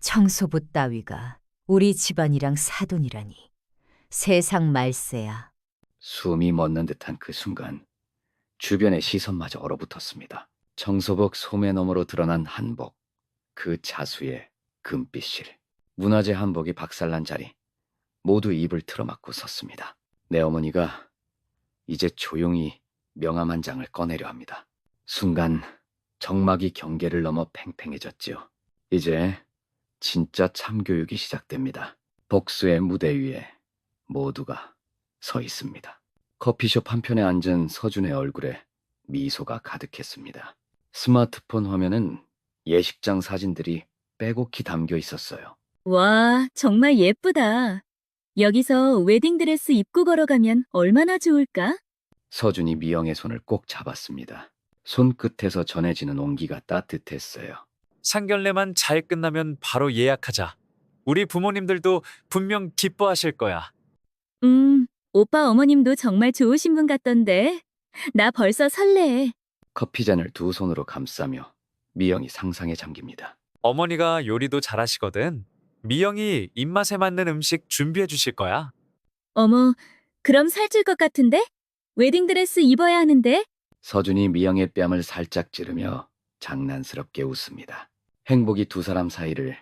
청소부 따위가 우리 집안이랑 사돈이라니. 세상 말세야. 숨이 멎는 듯한 그 순간 주변의 시선마저 얼어붙었습니다. 청소복 소매 너머로 드러난 한복, 그 자수의 금빛실, 문화재 한복이 박살난 자리, 모두 입을 틀어막고 섰습니다. 내 어머니가 이제 조용히 명함 한 장을 꺼내려 합니다. 순간 정막이 경계를 넘어 팽팽해졌지요. 이제 진짜 참교육이 시작됩니다. 복수의 무대 위에 모두가 서 있습니다. 커피숍 한편에 앉은 서준의 얼굴에 미소가 가득했습니다. 스마트폰 화면은 예식장 사진들이 빼곡히 담겨 있었어요. 와, 정말 예쁘다. 여기서 웨딩드레스 입고 걸어가면 얼마나 좋을까? 서준이 미영의 손을 꼭 잡았습니다. 손끝에서 전해지는 온기가 따뜻했어요. 상견례만 잘 끝나면 바로 예약하자. 우리 부모님들도 분명 기뻐하실 거야. 오빠 어머님도 정말 좋으신 분 같던데. 나 벌써 설레. 커피잔을 두 손으로 감싸며 미영이 상상에 잠깁니다. 어머니가 요리도 잘하시거든. 미영이 입맛에 맞는 음식 준비해 주실 거야. 어머, 그럼 살찔 것 같은데? 웨딩드레스 입어야 하는데? 서준이 미영의 뺨을 살짝 찌르며 장난스럽게 웃습니다. 행복이 두 사람 사이를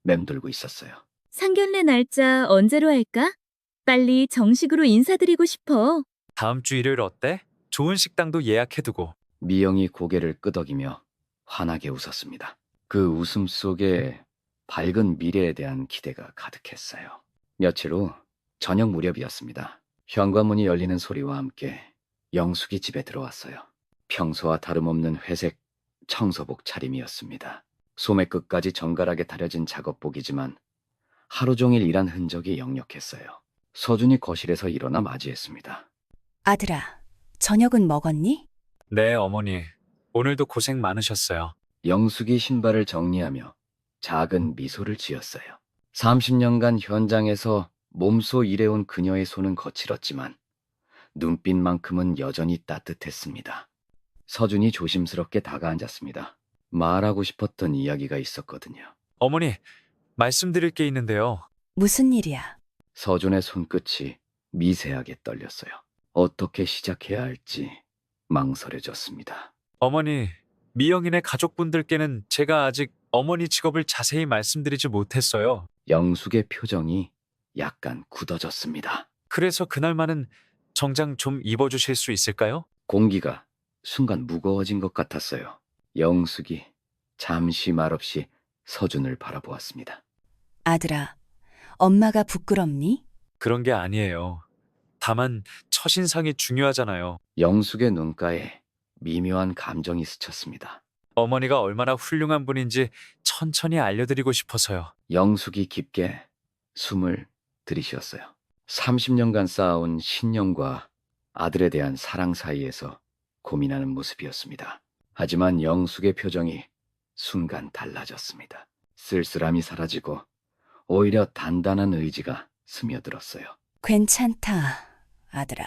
맴돌고 있었어요. 상견례 날짜 언제로 할까? 빨리 정식으로 인사드리고 싶어. 다음 주 일요일 어때? 좋은 식당도 예약해두고. 미영이 고개를 끄덕이며 환하게 웃었습니다. 그 웃음 속에 밝은 미래에 대한 기대가 가득했어요. 며칠 후 저녁 무렵이었습니다. 현관문이 열리는 소리와 함께 영숙이 집에 들어왔어요. 평소와 다름없는 회색 청소복 차림이었습니다. 소매 끝까지 정갈하게 다려진 작업복이지만 하루 종일 일한 흔적이 역력했어요. 서준이 거실에서 일어나 맞이했습니다. 아들아, 저녁은 먹었니? 네, 어머니. 오늘도 고생 많으셨어요. 영숙이 신발을 정리하며 작은 미소를 지었어요. 30년간 현장에서 몸소 일해온 그녀의 손은 거칠었지만 눈빛만큼은 여전히 따뜻했습니다. 서준이 조심스럽게 다가앉았습니다. 말하고 싶었던 이야기가 있었거든요. 어머니, 말씀드릴 게 있는데요. 무슨 일이야? 서준의 손끝이 미세하게 떨렸어요. 어떻게 시작해야 할지 망설여졌습니다. 어머니, 미영이네 가족분들께는 제가 아직 어머니 직업을 자세히 말씀드리지 못했어요. 영숙의 표정이 약간 굳어졌습니다. 그래서 그날만은 정장 좀 입어주실 수 있을까요? 공기가 순간 무거워진 것 같았어요. 영숙이 잠시 말없이 서준을 바라보았습니다. 아들아, 엄마가 부끄럽니? 그런 게 아니에요. 다만 첫인상이 중요하잖아요. 영숙의 눈가에 미묘한 감정이 스쳤습니다. 어머니가 얼마나 훌륭한 분인지 천천히 알려드리고 싶어서요. 영숙이 깊게 숨을 들이쉬었어요. 30년간 쌓아온 신념과 아들에 대한 사랑 사이에서 고민하는 모습이었습니다. 하지만 영숙의 표정이 순간 달라졌습니다. 쓸쓸함이 사라지고 오히려 단단한 의지가 스며들었어요. 괜찮다, 아들아.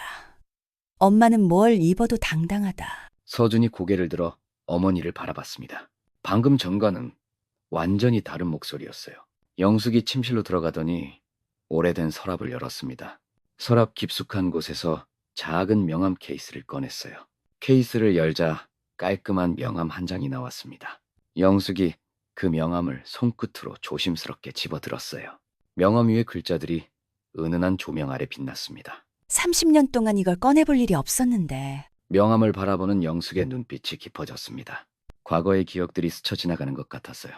엄마는 뭘 입어도 당당하다. 서준이 고개를 들어 어머니를 바라봤습니다. 방금 전과는 완전히 다른 목소리였어요. 영숙이 침실로 들어가더니 오래된 서랍을 열었습니다. 서랍 깊숙한 곳에서 작은 명함 케이스를 꺼냈어요. 케이스를 열자 깔끔한 명함 한 장이 나왔습니다. 영숙이 그 명함을 손끝으로 조심스럽게 집어들었어요. 명함 위의 글자들이 은은한 조명 아래 빛났습니다. 30년 동안 이걸 꺼내볼 일이 없었는데. 명함을 바라보는 영숙의 눈빛이 깊어졌습니다. 과거의 기억들이 스쳐 지나가는 것 같았어요.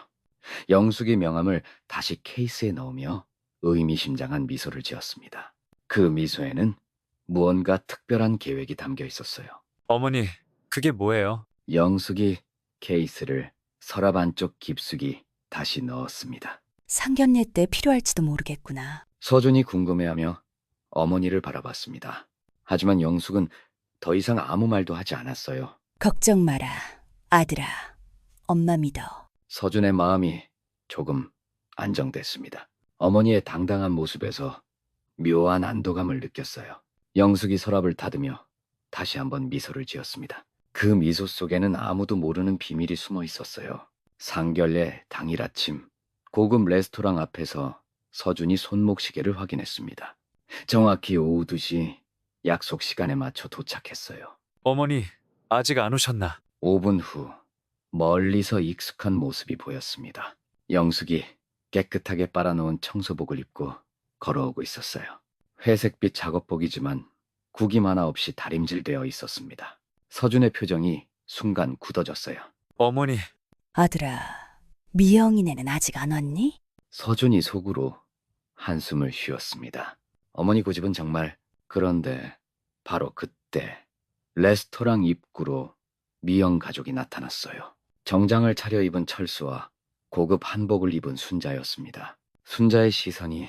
영숙이 명함을 다시 케이스에 넣으며 의미심장한 미소를 지었습니다. 그 미소에는 무언가 특별한 계획이 담겨 있었어요. 어머니, 그게 뭐예요? 영숙이 케이스를 서랍 안쪽 깊숙이 다시 넣었습니다. 상견례 때 필요할지도 모르겠구나. 서준이 궁금해하며 어머니를 바라봤습니다. 하지만 영숙은 더 이상 아무 말도 하지 않았어요. 걱정 마라, 아들아. 엄마 믿어. 서준의 마음이 조금 안정됐습니다. 어머니의 당당한 모습에서 묘한 안도감을 느꼈어요. 영숙이 서랍을 닫으며 다시 한번 미소를 지었습니다. 그 미소 속에는 아무도 모르는 비밀이 숨어 있었어요. 상견례 당일 아침 고급 레스토랑 앞에서 서준이 손목시계를 확인했습니다. 정확히 오후 2시 약속 시간에 맞춰 도착했어요. 어머니, 아직 안 오셨나? 5분 후 멀리서 익숙한 모습이 보였습니다. 영숙이 깨끗하게 빨아놓은 청소복을 입고 걸어오고 있었어요. 회색빛 작업복이지만 구김 하나 없이 다림질되어 있었습니다. 서준의 표정이 순간 굳어졌어요. 어머니, 아들아, 미영이네는 아직 안 왔니? 서준이 속으로 한숨을 쉬었습니다. 어머니 고집은 정말. 그런데 바로 그때 레스토랑 입구로 미영 가족이 나타났어요. 정장을 차려입은 철수와 고급 한복을 입은 순자였습니다. 순자의 시선이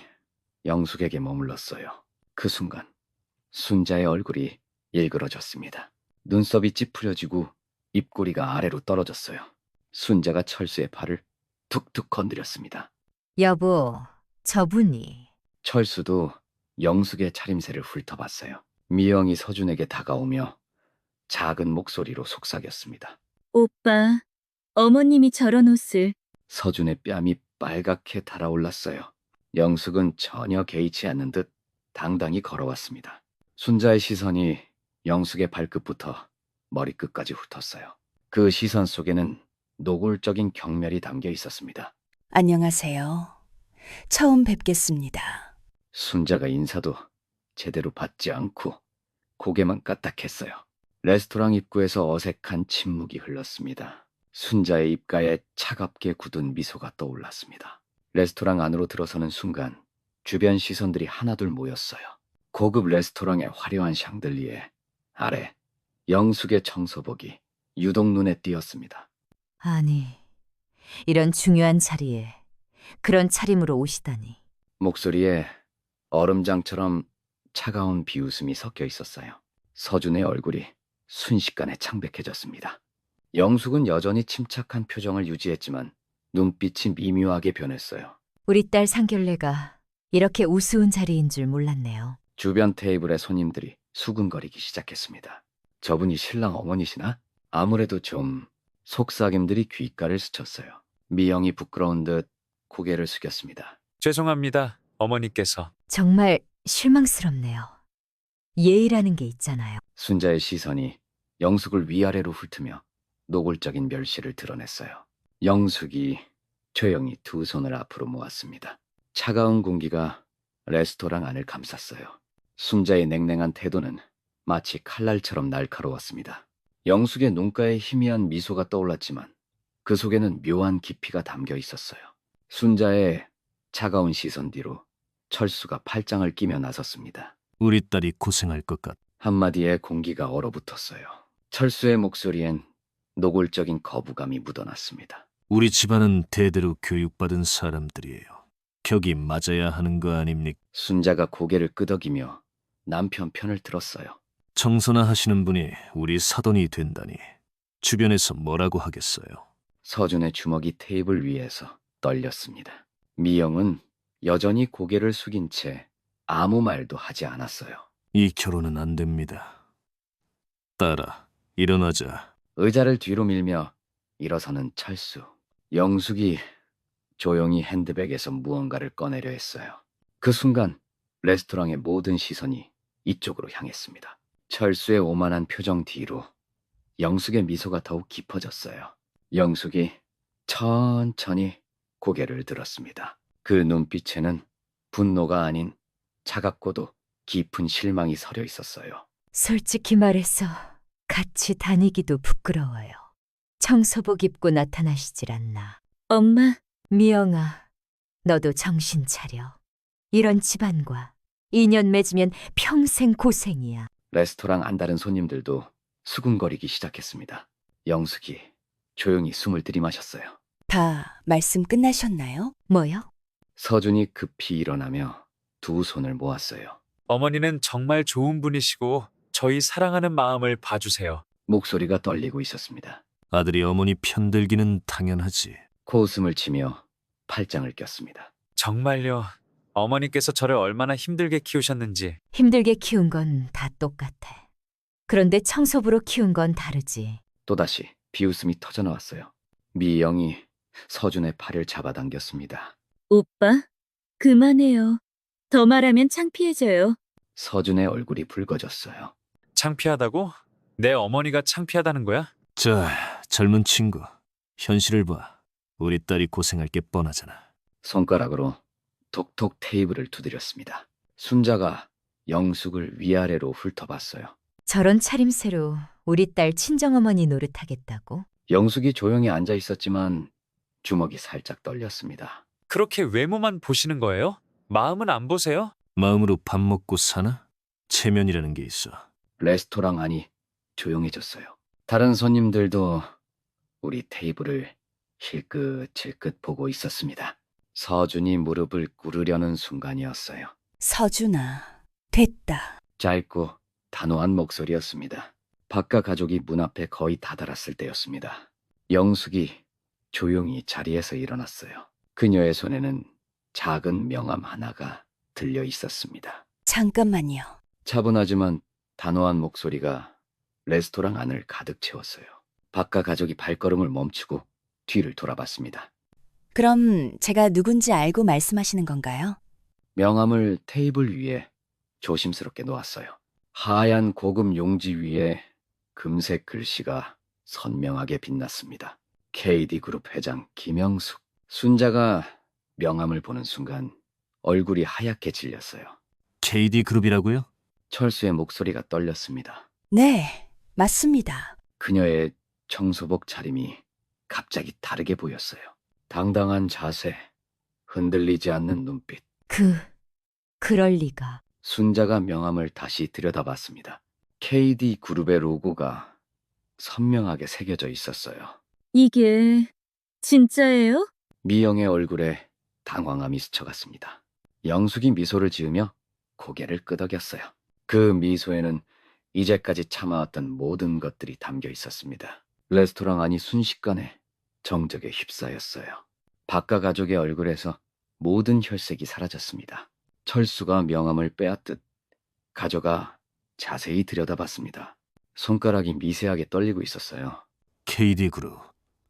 영숙에게 머물렀어요. 그 순간 순자의 얼굴이 일그러졌습니다. 눈썹이 찌푸려지고 입꼬리가 아래로 떨어졌어요. 순자가 철수의 팔을 툭툭 건드렸습니다. 여보, 저분이. 철수도 영숙의 차림새를 훑어봤어요. 미영이 서준에게 다가오며 작은 목소리로 속삭였습니다. 오빠, 어머님이 저런 옷을. 서준의 뺨이 빨갛게 달아올랐어요. 영숙은 전혀 개의치 않는 듯 당당히 걸어왔습니다. 순자의 시선이 영숙의 발끝부터 머리끝까지 훑었어요. 그 시선 속에는 노골적인 경멸이 담겨 있었습니다. 안녕하세요. 처음 뵙겠습니다. 순자가 인사도 제대로 받지 않고 고개만 까딱했어요. 레스토랑 입구에서 어색한 침묵이 흘렀습니다. 순자의 입가에 차갑게 굳은 미소가 떠올랐습니다. 레스토랑 안으로 들어서는 순간 주변 시선들이 하나둘 모였어요. 고급 레스토랑의 화려한 샹들리에 아래 영숙의 청소복이 유독 눈에 띄었습니다. 아니, 이런 중요한 자리에 그런 차림으로 오시다니. 목소리에 얼음장처럼 차가운 비웃음이 섞여 있었어요. 서준의 얼굴이 순식간에 창백해졌습니다. 영숙은 여전히 침착한 표정을 유지했지만 눈빛이 미묘하게 변했어요. 우리 딸 상견례가 이렇게 우스운 자리인 줄 몰랐네요. 주변 테이블의 손님들이 수근거리기 시작했습니다. 저분이 신랑 어머니시나? 아무래도 좀 속삭임들이 귓가를 스쳤어요. 미영이 부끄러운 듯 고개를 숙였습니다. 죄송합니다, 어머니께서. 정말 실망스럽네요. 예의라는 게 있잖아요. 순자의 시선이 영숙을 위아래로 훑으며 노골적인 멸시를 드러냈어요. 영숙이 조용히 두 손을 앞으로 모았습니다. 차가운 공기가 레스토랑 안을 감쌌어요. 순자의 냉랭한 태도는 마치 칼날처럼 날카로웠습니다. 영숙의 눈가에 희미한 미소가 떠올랐지만 그 속에는 묘한 깊이가 담겨 있었어요. 순자의 차가운 시선 뒤로 철수가 팔짱을 끼며 나섰습니다. 우리 딸이 고생할 것 같. 한마디에 공기가 얼어붙었어요. 철수의 목소리엔 노골적인 거부감이 묻어났습니다. 우리 집안은 대대로 교육받은 사람들이에요. 격이 맞아야 하는 거 아닙니까? 순자가 고개를 끄덕이며 남편 편을 들었어요. 청소나 하시는 분이 우리 사돈이 된다니 주변에서 뭐라고 하겠어요. 서준의 주먹이 테이블 위에서 떨렸습니다. 미영은 여전히 고개를 숙인 채 아무 말도 하지 않았어요. 이 결혼은 안 됩니다. 딸아, 일어나자. 의자를 뒤로 밀며 일어서는 철수. 영숙이 조용히 핸드백에서 무언가를 꺼내려 했어요. 그 순간 레스토랑의 모든 시선이 이쪽으로 향했습니다. 철수의 오만한 표정 뒤로 영숙의 미소가 더욱 깊어졌어요. 영숙이 천천히 고개를 들었습니다. 그 눈빛에는 분노가 아닌 차갑고도 깊은 실망이 서려 있었어요. 솔직히 말해서 같이 다니기도 부끄러워요. 청소복 입고 나타나시질 않나. 엄마, 미영아, 너도 정신 차려. 이런 집안과 인연 맺으면 평생 고생이야. 레스토랑 안다른 손님들도 수군거리기 시작했습니다. 영숙이 조용히 숨을 들이마셨어요. 다 말씀 끝나셨나요? 뭐요? 서준이 급히 일어나며 두 손을 모았어요. 어머니는 정말 좋은 분이시고 저희 사랑하는 마음을 봐주세요. 목소리가 떨리고 있었습니다. 아들이 어머니 편들기는 당연하지. 코웃음을 치며 팔짱을 꼈습니다. 정말요. 어머니께서 저를 얼마나 힘들게 키우셨는지. 힘들게 키운 건 다 똑같아. 그런데 청소부로 키운 건 다르지. 또다시 비웃음이 터져나왔어요. 미영이 서준의 팔을 잡아당겼습니다. 오빠, 그만해요. 더 말하면 창피해져요. 서준의 얼굴이 붉어졌어요. 창피하다고? 내 어머니가 창피하다는 거야? 자, 젊은 친구. 현실을 봐. 우리 딸이 고생할 게 뻔하잖아. 손가락으로 톡톡 테이블을 두드렸습니다. 순자가 영숙을 위아래로 훑어봤어요. 저런 차림새로 우리 딸 친정어머니 노릇하겠다고? 영숙이 조용히 앉아 있었지만 주먹이 살짝 떨렸습니다. 그렇게 외모만 보시는 거예요? 마음은 안 보세요? 마음으로 밥 먹고 사나? 체면이라는 게 있어. 레스토랑 안이 조용해졌어요. 다른 손님들도 우리 테이블을 힐끗힐끗 보고 있었습니다. 서준이 무릎을 꿇으려는 순간이었어요. 서준아, 됐다. 짧고 단호한 목소리였습니다. 바깥 가족이 문 앞에 거의 다다랐을 때였습니다. 영숙이 조용히 자리에서 일어났어요. 그녀의 손에는 작은 명함 하나가 들려 있었습니다. 잠깐만요. 차분하지만 단호한 목소리가 레스토랑 안을 가득 채웠어요. 바깥 가족이 발걸음을 멈추고 뒤를 돌아봤습니다. 그럼 제가 누군지 알고 말씀하시는 건가요? 명함을 테이블 위에 조심스럽게 놓았어요. 하얀 고급 용지 위에 금색 글씨가 선명하게 빛났습니다. KD그룹 회장 김영숙. 순자가 명함을 보는 순간 얼굴이 하얗게 질렸어요. KD그룹이라고요? 철수의 목소리가 떨렸습니다. 네, 맞습니다. 그녀의 청소복 차림이 갑자기 다르게 보였어요. 당당한 자세, 흔들리지 않는 눈빛. 그럴 리가. 순자가 명함을 다시 들여다봤습니다. KD그룹의 로고가 선명하게 새겨져 있었어요. 이게 진짜예요? 미영의 얼굴에 당황함이 스쳐갔습니다. 영숙이 미소를 지으며 고개를 끄덕였어요. 그 미소에는 이제까지 참아왔던 모든 것들이 담겨 있었습니다. 레스토랑 안이 순식간에 정적에 휩싸였어요. 박가 가족의 얼굴에서 모든 혈색이 사라졌습니다. 철수가 명함을 빼앗듯 가져가 자세히 들여다봤습니다. 손가락이 미세하게 떨리고 있었어요. KD그룹.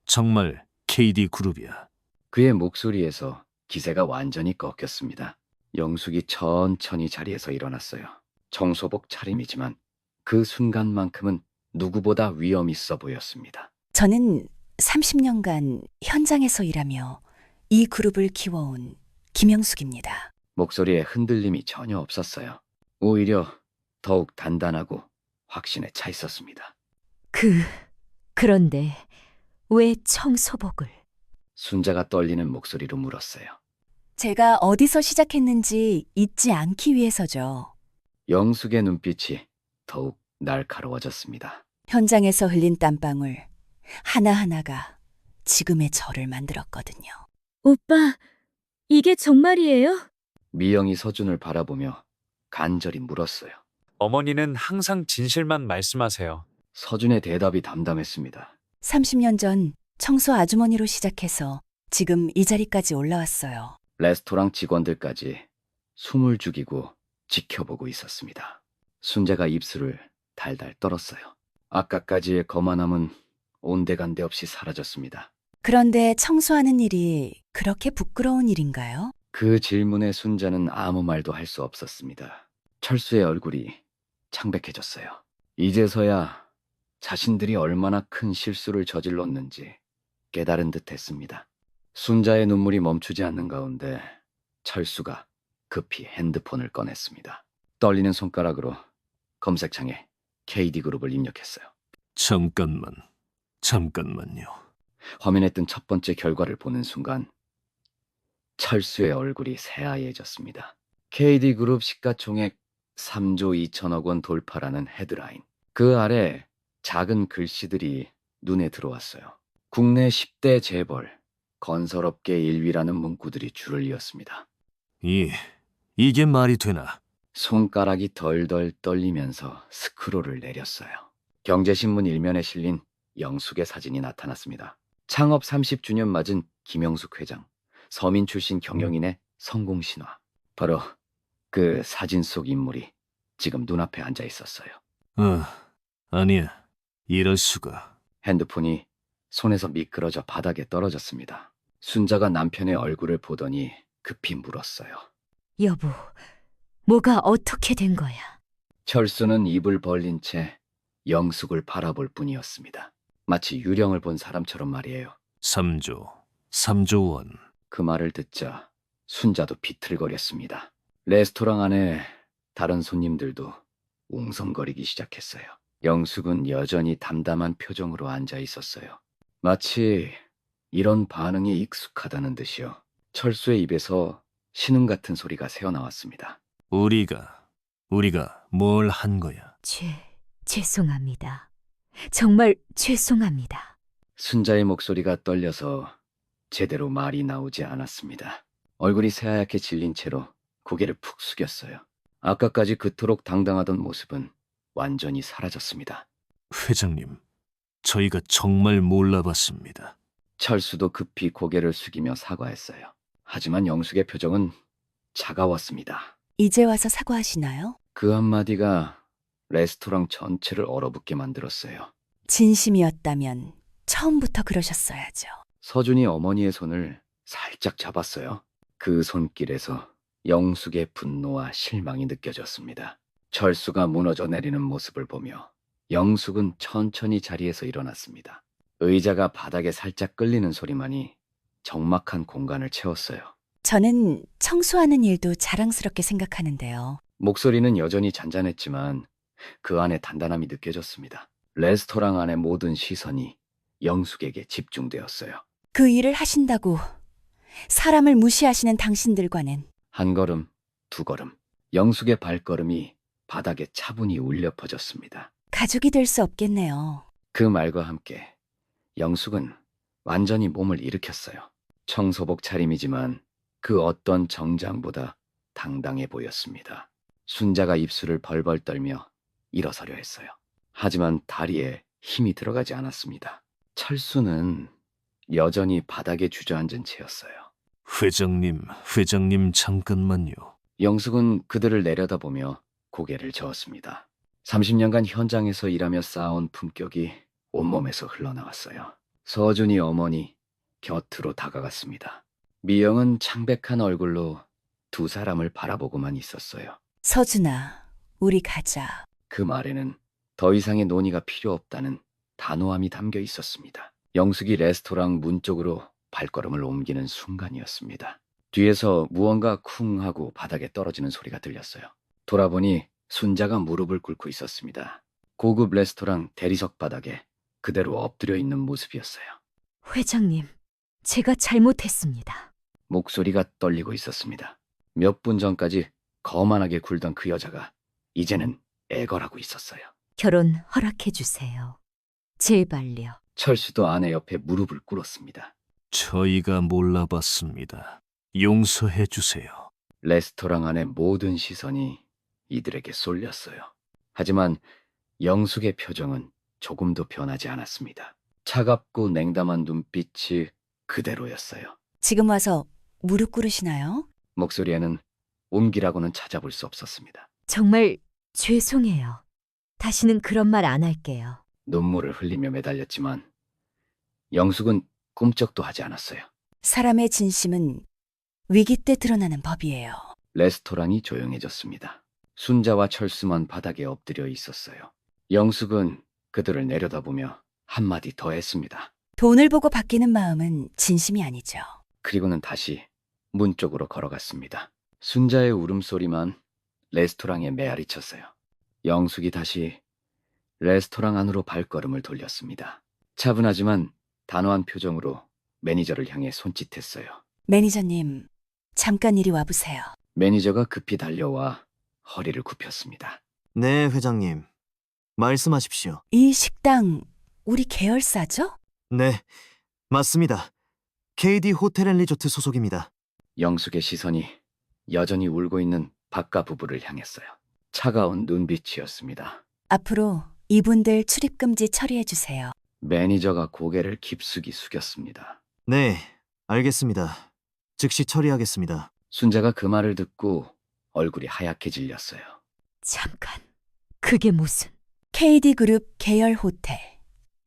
정말 KD그룹이야. 그의 목소리에서 기세가 완전히 꺾였습니다. 영숙이 천천히 자리에서 일어났어요. 청소복 차림이지만 그 순간만큼은 누구보다 위험 있어 보였습니다. 저는 30년간 현장에서 일하며 이 그룹을 키워온 김영숙입니다. 목소리에 흔들림이 전혀 없었어요. 오히려 더욱 단단하고 확신에 차 있었습니다. 그런데 왜 청소복을? 순자가 떨리는 목소리로 물었어요. 제가 어디서 시작했는지 잊지 않기 위해서죠. 영숙의 눈빛이 더욱 날카로워졌습니다. 현장에서 흘린 땀방울 하나하나가 지금의 저를 만들었거든요. 오빠, 이게 정말이에요? 미영이 서준을 바라보며 간절히 물었어요. 어머니는 항상 진실만 말씀하세요. 서준의 대답이 담담했습니다. 30년 전 청소 아주머니로 시작해서 지금 이 자리까지 올라왔어요. 레스토랑 직원들까지 숨을 죽이고 지켜보고 있었습니다. 순자가 입술을 달달 떨었어요. 아까까지의 거만함은 온데간데 없이 사라졌습니다. 그런데 청소하는 일이 그렇게 부끄러운 일인가요? 그 질문에 순자는 아무 말도 할 수 없었습니다. 철수의 얼굴이 창백해졌어요. 이제서야 자신들이 얼마나 큰 실수를 저질렀는지 깨달은 듯 했습니다. 순자의 눈물이 멈추지 않는 가운데 철수가 급히 핸드폰을 꺼냈습니다. 떨리는 손가락으로 검색창에 KD그룹을 입력했어요. 잠깐만요. 화면에 뜬 첫 번째 결과를 보는 순간 철수의 얼굴이 새하얘졌습니다. KD그룹 시가총액 3조 2천억 원 돌파라는 헤드라인. 그 아래 작은 글씨들이 눈에 들어왔어요. 국내 10대 재벌, 건설업계 1위라는 문구들이 줄을 이었습니다. 이게 말이 되나? 손가락이 덜덜 떨리면서 스크롤을 내렸어요. 경제신문 일면에 실린 영숙의 사진이 나타났습니다. 창업 30주년 맞은 김영숙 회장, 서민 출신 경영인의 성공 신화. 바로 그 사진 속 인물이 지금 눈앞에 앉아 있었어요. 아니야. 이럴 수가. 핸드폰이 손에서 미끄러져 바닥에 떨어졌습니다. 순자가 남편의 얼굴을 보더니 급히 물었어요. 여보, 뭐가 어떻게 된 거야? 철수는 입을 벌린 채 영숙을 바라볼 뿐이었습니다. 마치 유령을 본 사람처럼 말이에요. 3조 원. 그 말을 듣자 순자도 비틀거렸습니다. 레스토랑 안에 다른 손님들도 웅성거리기 시작했어요. 영숙은 여전히 담담한 표정으로 앉아 있었어요. 마치 이런 반응이 익숙하다는 듯이요. 철수의 입에서 신음 같은 소리가 새어나왔습니다. 우리가 뭘 한 거야? 죄송합니다. 정말 죄송합니다. 순자의 목소리가 떨려서 제대로 말이 나오지 않았습니다. 얼굴이 새하얗게 질린 채로 고개를 푹 숙였어요. 아까까지 그토록 당당하던 모습은 완전히 사라졌습니다. 회장님, 저희가 정말 몰라봤습니다. 철수도 급히 고개를 숙이며 사과했어요. 하지만 영숙의 표정은 차가웠습니다. 이제 와서 사과하시나요? 그 한마디가 레스토랑 전체를 얼어붙게 만들었어요. 진심이었다면 처음부터 그러셨어야죠. 서준이 어머니의 손을 살짝 잡았어요. 그 손길에서 영숙의 분노와 실망이 느껴졌습니다. 철수가 무너져 내리는 모습을 보며 영숙은 천천히 자리에서 일어났습니다. 의자가 바닥에 살짝 끌리는 소리만이 적막한 공간을 채웠어요. 저는 청소하는 일도 자랑스럽게 생각하는데요. 목소리는 여전히 잔잔했지만 그 안에 단단함이 느껴졌습니다. 레스토랑 안의 모든 시선이 영숙에게 집중되었어요. 그 일을 하신다고 사람을 무시하시는 당신들과는 한 걸음, 두 걸음, 영숙의 발걸음이 바닥에 차분히 울려 퍼졌습니다. 가족이 될 수 없겠네요. 그 말과 함께 영숙은 완전히 몸을 일으켰어요. 청소복 차림이지만 그 어떤 정장보다 당당해 보였습니다. 순자가 입술을 벌벌 떨며 일어서려 했어요. 하지만 다리에 힘이 들어가지 않았습니다. 철수는 여전히 바닥에 주저앉은 채였어요. 회장님 잠깐만요. 영숙은 그들을 내려다보며 고개를 저었습니다. 30년간 현장에서 일하며 쌓아온 품격이 온몸에서 흘러나왔어요. 서준이 어머니 곁으로 다가갔습니다. 미영은 창백한 얼굴로 두 사람을 바라보고만 있었어요. 서준아, 우리 가자. 그 말에는 더 이상의 논의가 필요 없다는 단호함이 담겨 있었습니다. 영숙이 레스토랑 문 쪽으로 발걸음을 옮기는 순간이었습니다. 뒤에서 무언가 쿵 하고 바닥에 떨어지는 소리가 들렸어요. 돌아보니 순자가 무릎을 꿇고 있었습니다. 고급 레스토랑 대리석 바닥에 그대로 엎드려 있는 모습이었어요. 회장님, 제가 잘못했습니다. 목소리가 떨리고 있었습니다. 몇 분 전까지 거만하게 굴던 그 여자가 이제는 애걸하고 있었어요. 결혼 허락해 주세요. 제발요. 철수도 아내 옆에 무릎을 꿇었습니다. 저희가 몰라봤습니다. 용서해 주세요. 레스토랑 안의 모든 시선이 이들에게 쏠렸어요. 하지만 영숙의 표정은 조금도 변하지 않았습니다. 차갑고 냉담한 눈빛이 그대로였어요. 지금 와서 무릎 꿇으시나요? 목소리에는 온기라고는 찾아볼 수 없었습니다. 정말 죄송해요. 다시는 그런 말 안 할게요. 눈물을 흘리며 매달렸지만 영숙은 꿈쩍도 하지 않았어요. 사람의 진심은 위기 때 드러나는 법이에요. 레스토랑이 조용해졌습니다. 순자와 철수만 바닥에 엎드려 있었어요. 영숙은 그들을 내려다보며 한마디 더 했습니다. 돈을 보고 바뀌는 마음은 진심이 아니죠. 그리고는 다시 문 쪽으로 걸어갔습니다. 순자의 울음소리만 레스토랑에 메아리 쳤어요. 영숙이 다시 레스토랑 안으로 발걸음을 돌렸습니다. 차분하지만 단호한 표정으로 매니저를 향해 손짓했어요. 매니저님, 잠깐 이리 와보세요. 매니저가 급히 달려와 허리를 굽혔습니다. 네, 회장님. 말씀하십시오. 이 식당 우리 계열사죠? 네, 맞습니다. KD 호텔 앤 리조트 소속입니다. 영숙의 시선이 여전히 울고 있는 박가 부부를 향했어요. 차가운 눈빛이었습니다. 앞으로 이분들 출입금지 처리해주세요. 매니저가 고개를 깊숙이 숙였습니다. 네, 알겠습니다. 즉시 처리하겠습니다. 순자가 그 말을 듣고 얼굴이 하얗게 질렸어요. 잠깐, 그게 무슨... KD그룹 계열 호텔,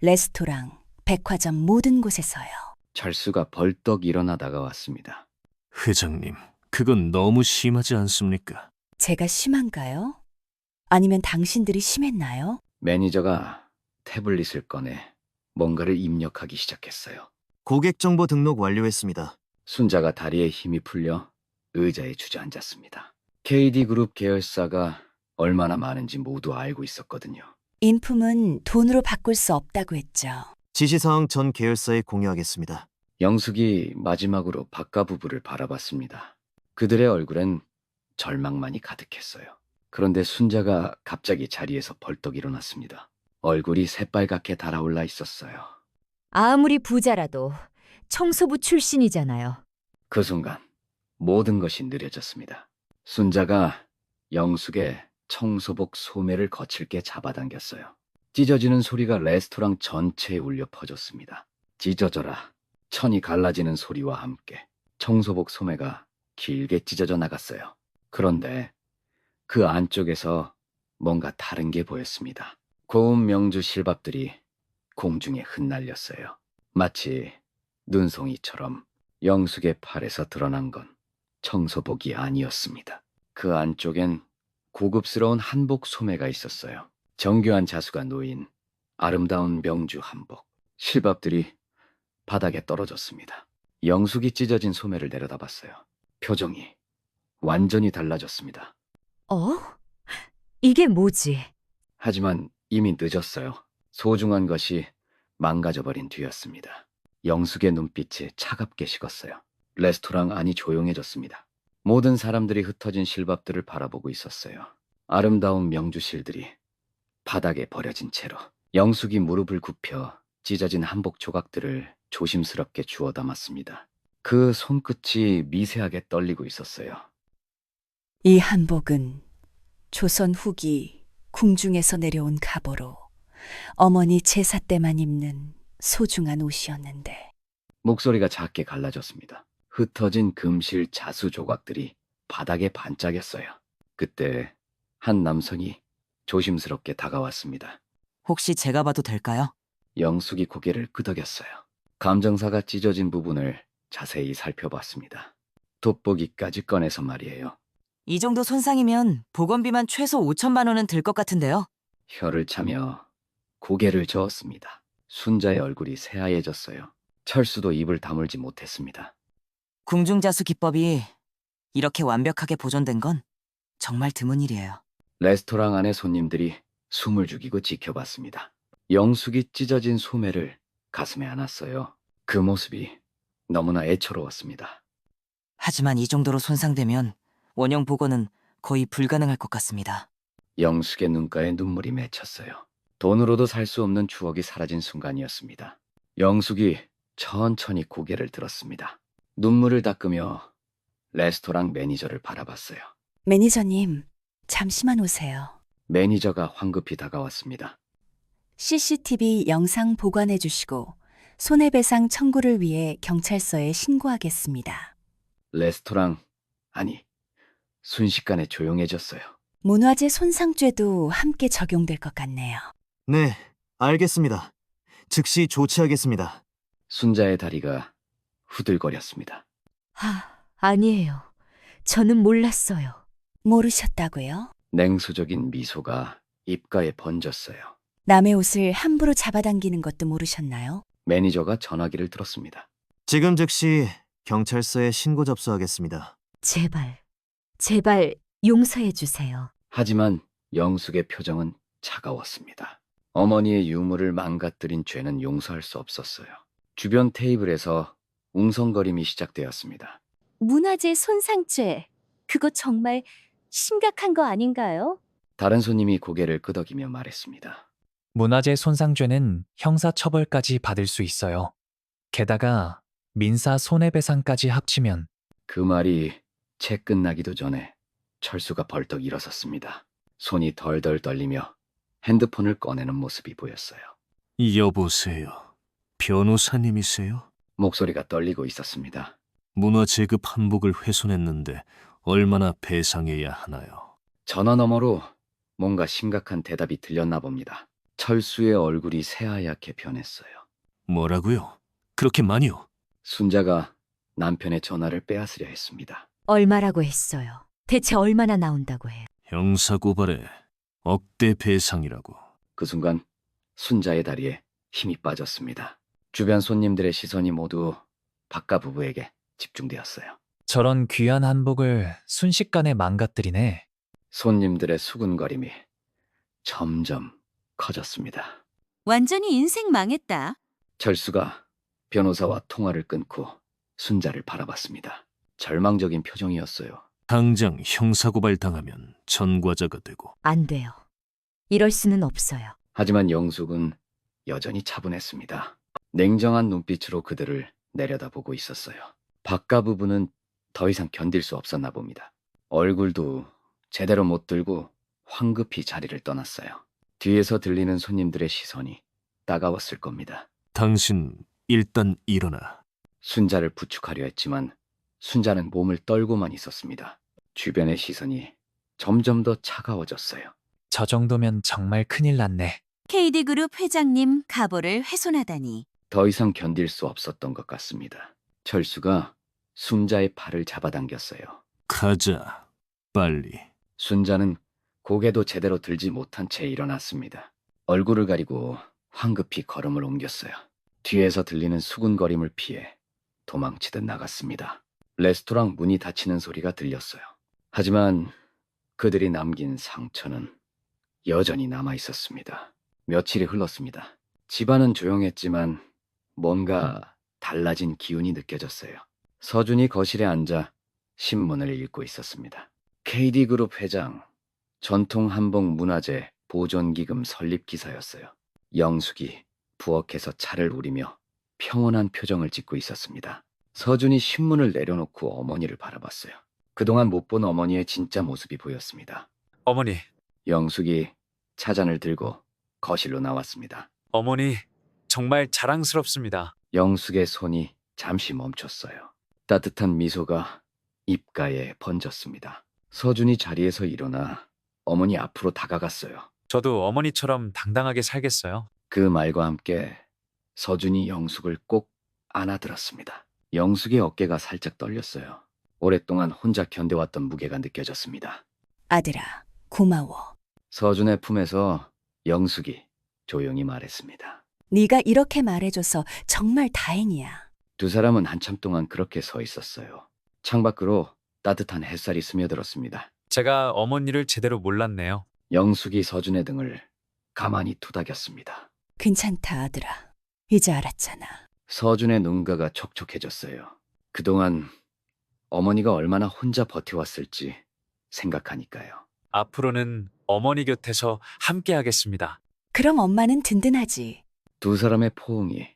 레스토랑, 백화점 모든 곳에서요. 철수가 벌떡 일어나 다가왔습니다. 회장님, 그건 너무 심하지 않습니까? 제가 심한가요? 아니면 당신들이 심했나요? 매니저가 태블릿을 꺼내 뭔가를 입력하기 시작했어요. 고객 정보 등록 완료했습니다. 순자가 다리에 힘이 풀려 의자에 주저앉았습니다. KD그룹 계열사가 얼마나 많은지 모두 알고 있었거든요. 인품은 돈으로 바꿀 수 없다고 했죠. 지시사항 전 계열사에 공유하겠습니다. 영숙이 마지막으로 박가 부부를 바라봤습니다. 그들의 얼굴엔 절망만이 가득했어요. 그런데 순자가 갑자기 자리에서 벌떡 일어났습니다. 얼굴이 새빨갛게 달아올라 있었어요. 아무리 부자라도 청소부 출신이잖아요. 그 순간 모든 것이 느려졌습니다. 순자가 영숙의 청소복 소매를 거칠게 잡아당겼어요. 찢어지는 소리가 레스토랑 전체에 울려 퍼졌습니다. 찢어져라. 천이 갈라지는 소리와 함께 청소복 소매가 길게 찢어져 나갔어요. 그런데 그 안쪽에서 뭔가 다른 게 보였습니다. 고운 명주 실밥들이 공중에 흩날렸어요. 마치 눈송이처럼 영숙의 팔에서 드러난 건 청소복이 아니었습니다. 그 안쪽엔 고급스러운 한복 소매가 있었어요. 정교한 자수가 놓인 아름다운 명주 한복. 실밥들이 바닥에 떨어졌습니다. 영숙이 찢어진 소매를 내려다봤어요. 표정이 완전히 달라졌습니다. 어? 이게 뭐지? 하지만 이미 늦었어요. 소중한 것이 망가져버린 뒤였습니다. 영숙의 눈빛이 차갑게 식었어요. 레스토랑 안이 조용해졌습니다. 모든 사람들이 흩어진 실밥들을 바라보고 있었어요. 아름다운 명주실들이 바닥에 버려진 채로 영숙이 무릎을 굽혀 찢어진 한복 조각들을 조심스럽게 주워 담았습니다. 그 손끝이 미세하게 떨리고 있었어요. 이 한복은 조선 후기 궁중에서 내려온 갑오로 어머니 제사 때만 입는 소중한 옷이었는데 목소리가 작게 갈라졌습니다. 흩어진 금실 자수 조각들이 바닥에 반짝였어요. 그때 한 남성이 조심스럽게 다가왔습니다. 혹시 제가 봐도 될까요? 영숙이 고개를 끄덕였어요. 감정사가 찢어진 부분을 자세히 살펴봤습니다. 돋보기까지 꺼내서 말이에요. 이 정도 손상이면 보건비만 최소 5천만 원은 들 것 같은데요. 혀를 차며 고개를 저었습니다. 순자의 얼굴이 새하얘졌어요. 철수도 입을 다물지 못했습니다. 궁중자수 기법이 이렇게 완벽하게 보존된 건 정말 드문 일이에요. 레스토랑 안의 손님들이 숨을 죽이고 지켜봤습니다. 영숙이 찢어진 소매를 가슴에 안았어요. 그 모습이 너무나 애처로웠습니다. 하지만 이 정도로 손상되면 원형 복원은 거의 불가능할 것 같습니다. 영숙의 눈가에 눈물이 맺혔어요. 돈으로도 살 수 없는 추억이 사라진 순간이었습니다. 영숙이 천천히 고개를 들었습니다. 눈물을 닦으며 레스토랑 매니저를 바라봤어요. 매니저님, 잠시만 오세요. 매니저가 황급히 다가왔습니다. CCTV 영상 보관해 주시고 손해배상 청구를 위해 경찰서에 신고하겠습니다. 레스토랑, 아니, 순식간에 조용해졌어요. 문화재 손상죄도 함께 적용될 것 같네요. 네, 알겠습니다. 즉시 조치하겠습니다. 순자의 다리가 후들거렸습니다. 아니에요. 저는 몰랐어요. 모르셨다고요? 냉소적인 미소가 입가에 번졌어요. 남의 옷을 함부로 잡아당기는 것도 모르셨나요? 매니저가 전화기를 들었습니다. 지금 즉시 경찰서에 신고 접수하겠습니다. 제발 용서해 주세요. 하지만 영숙의 표정은 차가웠습니다. 어머니의 유물을 망가뜨린 죄는 용서할 수 없었어요. 주변 테이블에서 웅성거림이 시작되었습니다. 문화재 손상죄. 그거 정말 심각한 거 아닌가요? 다른 손님이 고개를 끄덕이며 말했습니다. 문화재 손상죄는 형사처벌까지 받을 수 있어요. 게다가 민사 손해배상까지 합치면 그 말이 채 끝나기도 전에 철수가 벌떡 일어섰습니다. 손이 덜덜 떨리며 핸드폰을 꺼내는 모습이 보였어요. 여보세요. 변호사님이세요? 목소리가 떨리고 있었습니다. 문화재급 한복을 훼손했는데 얼마나 배상해야 하나요? 전화 너머로 뭔가 심각한 대답이 들렸나 봅니다. 철수의 얼굴이 새하얗게 변했어요. 뭐라고요? 그렇게 많이요? 순자가 남편의 전화를 빼앗으려 했습니다. 얼마라고 했어요? 대체 얼마나 나온다고 해요? 형사고발에 억대 배상이라고. 그 순간 순자의 다리에 힘이 빠졌습니다. 주변 손님들의 시선이 모두 박가 부부에게 집중되었어요. 저런 귀한 한복을 순식간에 망가뜨리네. 손님들의 수군거림이 점점 커졌습니다. 완전히 인생 망했다. 철수가 변호사와 통화를 끊고 순자를 바라봤습니다. 절망적인 표정이었어요. 당장 형사고발 당하면 전과자가 되고. 안 돼요. 이럴 수는 없어요. 하지만 영숙은 여전히 차분했습니다. 냉정한 눈빛으로 그들을 내려다보고 있었어요. 박가 부부는 더 이상 견딜 수 없었나 봅니다. 얼굴도 제대로 못 들고 황급히 자리를 떠났어요. 뒤에서 들리는 손님들의 시선이 따가웠을 겁니다. 당신 일단 일어나. 순자를 부축하려 했지만 순자는 몸을 떨고만 있었습니다. 주변의 시선이 점점 더 차가워졌어요. 저 정도면 정말 큰일 났네. KD그룹 회장님 가보를 훼손하다니. 더 이상 견딜 수 없었던 것 같습니다. 철수가 순자의 팔을 잡아당겼어요. 가자. 빨리. 순자는 고개도 제대로 들지 못한 채 일어났습니다. 얼굴을 가리고 황급히 걸음을 옮겼어요. 뒤에서 들리는 수군거림을 피해 도망치듯 나갔습니다. 레스토랑 문이 닫히는 소리가 들렸어요. 하지만 그들이 남긴 상처는 여전히 남아 있었습니다. 며칠이 흘렀습니다. 집안은 조용했지만 뭔가 달라진 기운이 느껴졌어요. 서준이 거실에 앉아 신문을 읽고 있었습니다. KD그룹 회장, 전통 한복 문화재 보존기금 설립 기사였어요. 영숙이 부엌에서 차를 우리며 평온한 표정을 짓고 있었습니다. 서준이 신문을 내려놓고 어머니를 바라봤어요. 그동안 못 본 어머니의 진짜 모습이 보였습니다. 어머니, 영숙이 차잔을 들고 거실로 나왔습니다. 어머니, 정말 자랑스럽습니다. 영숙의 손이 잠시 멈췄어요. 따뜻한 미소가 입가에 번졌습니다. 서준이 자리에서 일어나 어머니 앞으로 다가갔어요. 저도 어머니처럼 당당하게 살겠어요. 그 말과 함께 서준이 영숙을 꼭 안아들었습니다. 영숙의 어깨가 살짝 떨렸어요. 오랫동안 혼자 견뎌왔던 무게가 느껴졌습니다. 아들아, 고마워. 서준의 품에서 영숙이 조용히 말했습니다. 네가 이렇게 말해줘서 정말 다행이야. 두 사람은 한참 동안 그렇게 서 있었어요. 창밖으로 따뜻한 햇살이 스며들었습니다. 제가 어머니를 제대로 몰랐네요. 영숙이 서준의 등을 가만히 투닥였습니다. 괜찮다, 아들아. 이제 알았잖아. 서준의 눈가가 촉촉해졌어요. 그동안 어머니가 얼마나 혼자 버텨왔을지 생각하니까요. 앞으로는 어머니 곁에서 함께 하겠습니다. 그럼 엄마는 든든하지. 두 사람의 포옹이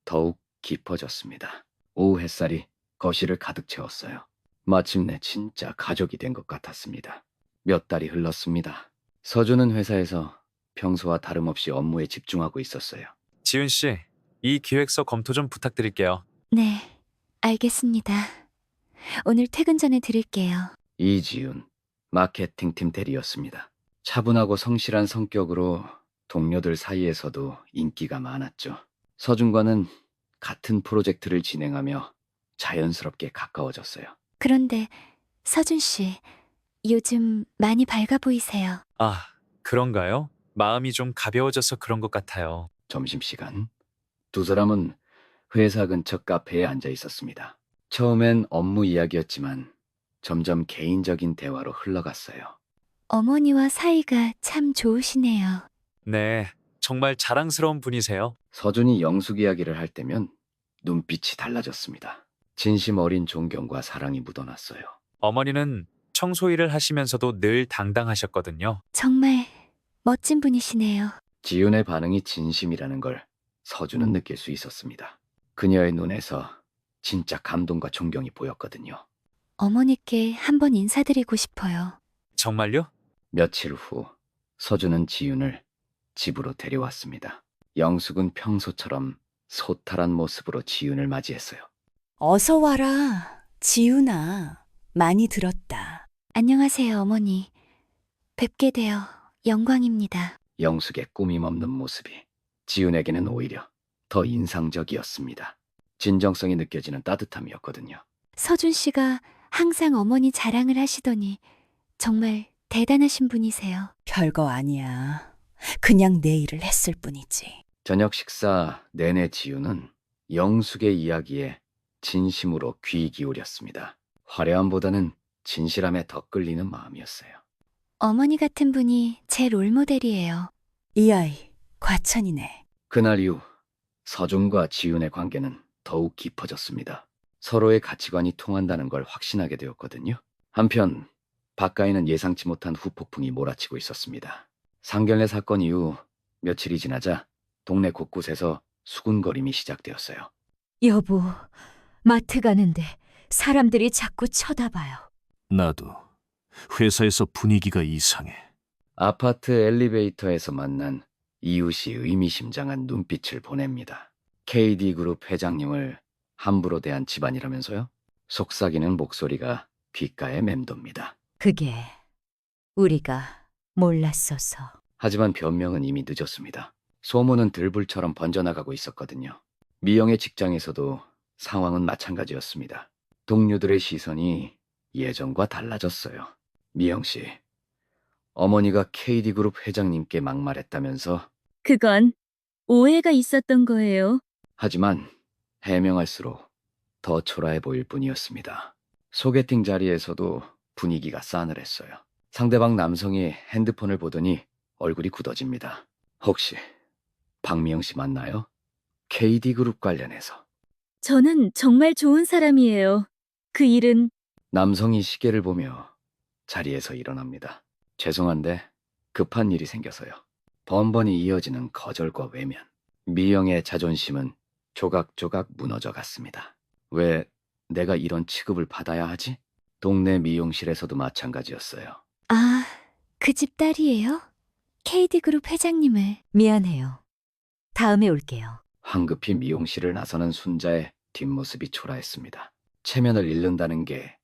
더욱 깊어졌습니다. 오후 햇살이 거실을 가득 채웠어요. 마침내 진짜 가족이 된 것 같았습니다. 몇 달이 흘렀습니다. 서준은 회사에서 평소와 다름없이 업무에 집중하고 있었어요. 지은 씨, 이 기획서 검토 좀 부탁드릴게요. 네, 알겠습니다. 오늘 퇴근 전에 드릴게요. 이지윤, 마케팅팀 대리였습니다. 차분하고 성실한 성격으로 동료들 사이에서도 인기가 많았죠. 서준과는 같은 프로젝트를 진행하며 자연스럽게 가까워졌어요. 그런데 서준 씨, 요즘 많이 밝아 보이세요. 아, 그런가요? 마음이 좀 가벼워져서 그런 것 같아요. 점심시간, 두 사람은 회사 근처 카페에 앉아 있었습니다. 처음엔 업무 이야기였지만 점점 개인적인 대화로 흘러갔어요. 어머니와 사이가 참 좋으시네요. 네, 정말 자랑스러운 분이세요. 서준이 영숙 이야기를 할 때면 눈빛이 달라졌습니다. 진심 어린 존경과 사랑이 묻어났어요. 어머니는 청소 일을 하시면서도 늘 당당하셨거든요. 정말 멋진 분이시네요. 지윤의 반응이 진심이라는 걸 서준은 느낄 수 있었습니다. 그녀의 눈에서 진짜 감동과 존경이 보였거든요. 어머니께 한번 인사드리고 싶어요. 정말요? 며칠 후 서준은 지윤을 집으로 데려왔습니다. 영숙은 평소처럼 소탈한 모습으로 지윤을 맞이했어요. 어서 와라. 지훈아, 많이 들었다. 안녕하세요, 어머니. 뵙게 되어 영광입니다. 영숙의 꾸밈 없는 모습이 지윤에게는 오히려 더 인상적이었습니다. 진정성이 느껴지는 따뜻함이었거든요. 서준 씨가 항상 어머니 자랑을 하시더니 정말 대단하신 분이세요. 별거 아니야. 그냥 내 일을 했을 뿐이지. 저녁 식사 내내 지우는 영숙의 이야기에 진심으로 귀 기울였습니다. 화려함보다는 진실함에 더 끌리는 마음이었어요. 어머니 같은 분이 제 롤모델이에요. 이 아이, 과찬이네. 그날 이후 서준과 지윤의 관계는 더욱 깊어졌습니다. 서로의 가치관이 통한다는 걸 확신하게 되었거든요. 한편 바깥에는 예상치 못한 후폭풍이 몰아치고 있었습니다. 상견례 사건 이후 며칠이 지나자 동네 곳곳에서 수군거림이 시작되었어요. 여보, 마트 가는데 사람들이 자꾸 쳐다봐요. 나도 회사에서 분위기가 이상해. 아파트 엘리베이터에서 만난 이웃이 의미심장한 눈빛을 보냅니다. KD그룹 회장님을 함부로 대한 집안이라면서요? 속삭이는 목소리가 귓가에 맴돕니다. 그게 우리가 몰랐어서. 하지만 변명은 이미 늦었습니다. 소문은 들불처럼 번져나가고 있었거든요. 미영의 직장에서도 상황은 마찬가지였습니다. 동료들의 시선이 예전과 달라졌어요. 미영 씨, 어머니가 KD그룹 회장님께 막말했다면서? 그건 오해가 있었던 거예요. 하지만 해명할수록 더 초라해 보일 뿐이었습니다. 소개팅 자리에서도 분위기가 싸늘했어요. 상대방 남성이 핸드폰을 보더니 얼굴이 굳어집니다. 혹시 박미영 씨 맞나요? KD그룹 관련해서. 저는 정말 좋은 사람이에요. 그 일은 남성이 시계를 보며 자리에서 일어납니다. 죄송한데 급한 일이 생겨서요. 번번이 이어지는 거절과 외면. 미영의 자존심은 조각조각 무너져 갔습니다. 왜 내가 이런 취급을 받아야 하지? 동네 미용실에서도 마찬가지였어요. 아, 그 집 딸이에요? KD그룹 회장님을. 미안해요. 다음에 올게요. 황급히 미용실을 나서는 순자의 뒷모습이 초라했습니다. 체면을 잃는다는 게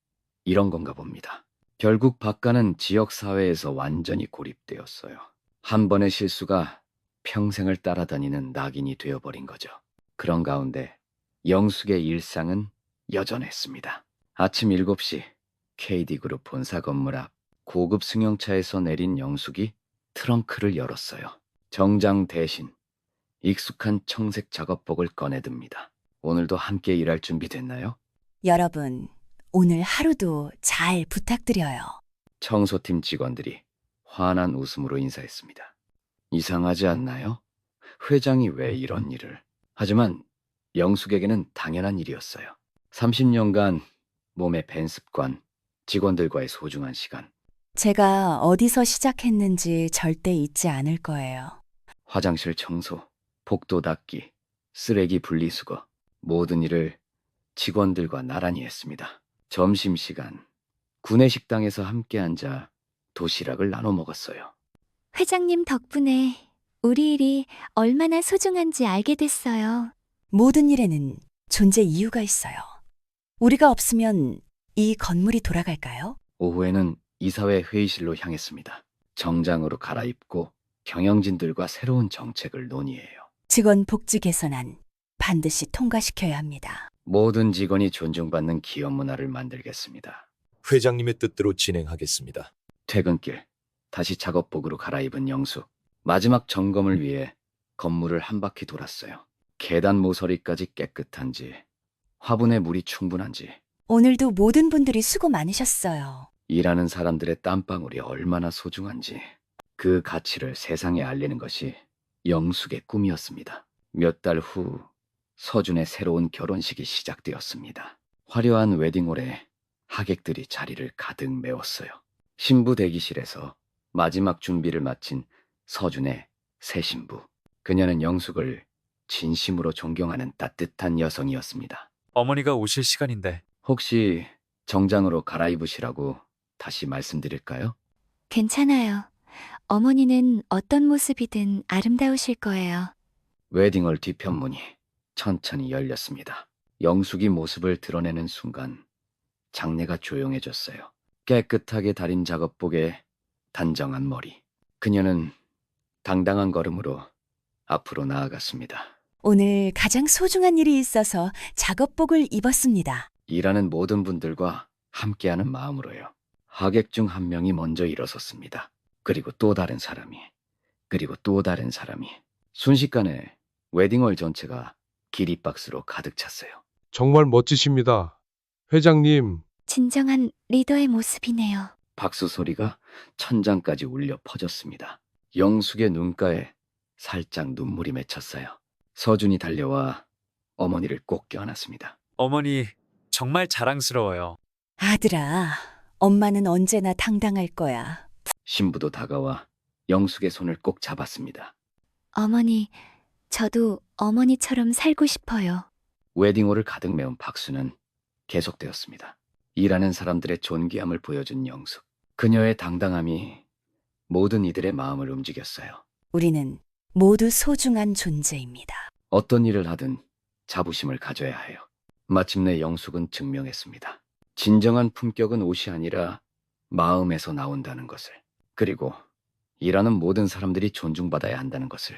이런 건가 봅니다. 결국 박가는 지역사회에서 완전히 고립되었어요. 한 번의 실수가 평생을 따라다니는 낙인이 되어버린 거죠. 그런 가운데 영숙의 일상은 여전했습니다. 아침 7시 KD그룹 본사 건물 앞 고급 승용차에서 내린 영숙이 트렁크를 열었어요. 정장 대신 익숙한 청색 작업복을 꺼내듭니다. 오늘도 함께 일할 준비 됐나요? 여러분, 오늘 하루도 잘 부탁드려요. 청소팀 직원들이 환한 웃음으로 인사했습니다. 이상하지 않나요? 회장이 왜 이런 일을? 하지만 영숙에게는 당연한 일이었어요. 30년간 몸에 밴 습관, 직원들과의 소중한 시간, 제가 어디서 시작했는지 절대 잊지 않을 거예요. 화장실 청소, 복도 닦기, 쓰레기 분리수거, 모든 일을 직원들과 나란히 했습니다. 점심시간, 구내식당에서 함께 앉아 도시락을 나눠 먹었어요. 회장님 덕분에 우리 일이 얼마나 소중한지 알게 됐어요. 모든 일에는 존재 이유가 있어요. 우리가 없으면 이 건물이 돌아갈까요? 오후에는 이사회 회의실로 향했습니다. 정장으로 갈아입고 경영진들과 새로운 정책을 논의해요. 직원 복지 개선안 반드시 통과시켜야 합니다. 모든 직원이 존중받는 기업 문화를 만들겠습니다. 회장님의 뜻대로 진행하겠습니다. 퇴근길 다시 작업복으로 갈아입은 영숙. 마지막 점검을 위해 건물을 한 바퀴 돌았어요. 계단 모서리까지 깨끗한지, 화분에 물이 충분한지, 오늘도 모든 분들이 수고 많으셨어요. 일하는 사람들의 땀방울이 얼마나 소중한지 그 가치를 세상에 알리는 것이 영숙의 꿈이었습니다. 몇 달 후 서준의 새로운 결혼식이 시작되었습니다. 화려한 웨딩홀에 하객들이 자리를 가득 메웠어요. 신부 대기실에서 마지막 준비를 마친 서준의 새 신부. 그녀는 영숙을 진심으로 존경하는 따뜻한 여성이었습니다. 어머니가 오실 시간인데. 혹시 정장으로 갈아입으시라고 다시 말씀드릴까요? 괜찮아요. 어머니는 어떤 모습이든 아름다우실 거예요. 웨딩홀 뒤편문이 천천히 열렸습니다. 영숙이 모습을 드러내는 순간 장내가 조용해졌어요. 깨끗하게 다린 작업복에 단정한 머리. 그녀는 당당한 걸음으로 앞으로 나아갔습니다. 오늘 가장 소중한 일이 있어서 작업복을 입었습니다. 일하는 모든 분들과 함께하는 마음으로요. 하객 중 한 명이 먼저 일어섰습니다. 그리고 또 다른 사람이, 그리고 또 다른 사람이. 순식간에 웨딩홀 전체가 기립박수로 가득 찼어요. 정말 멋지십니다. 회장님, 진정한 리더의 모습이네요. 박수 소리가 천장까지 울려 퍼졌습니다. 영숙의 눈가에 살짝 눈물이 맺혔어요. 서준이 달려와 어머니를 꼭 껴안았습니다. 어머니, 정말 자랑스러워요. 아들아, 엄마는 언제나 당당할 거야. 신부도 다가와 영숙의 손을 꼭 잡았습니다. 어머니, 저도 어머니처럼 살고 싶어요. 웨딩홀을 가득 메운 박수는 계속되었습니다. 일하는 사람들의 존귀함을 보여준 영숙. 그녀의 당당함이 모든 이들의 마음을 움직였어요. 우리는 모두 소중한 존재입니다. 어떤 일을 하든 자부심을 가져야 해요. 마침내 영숙은 증명했습니다. 진정한 품격은 옷이 아니라 마음에서 나온다는 것을. 그리고 일하는 모든 사람들이 존중받아야 한다는 것을.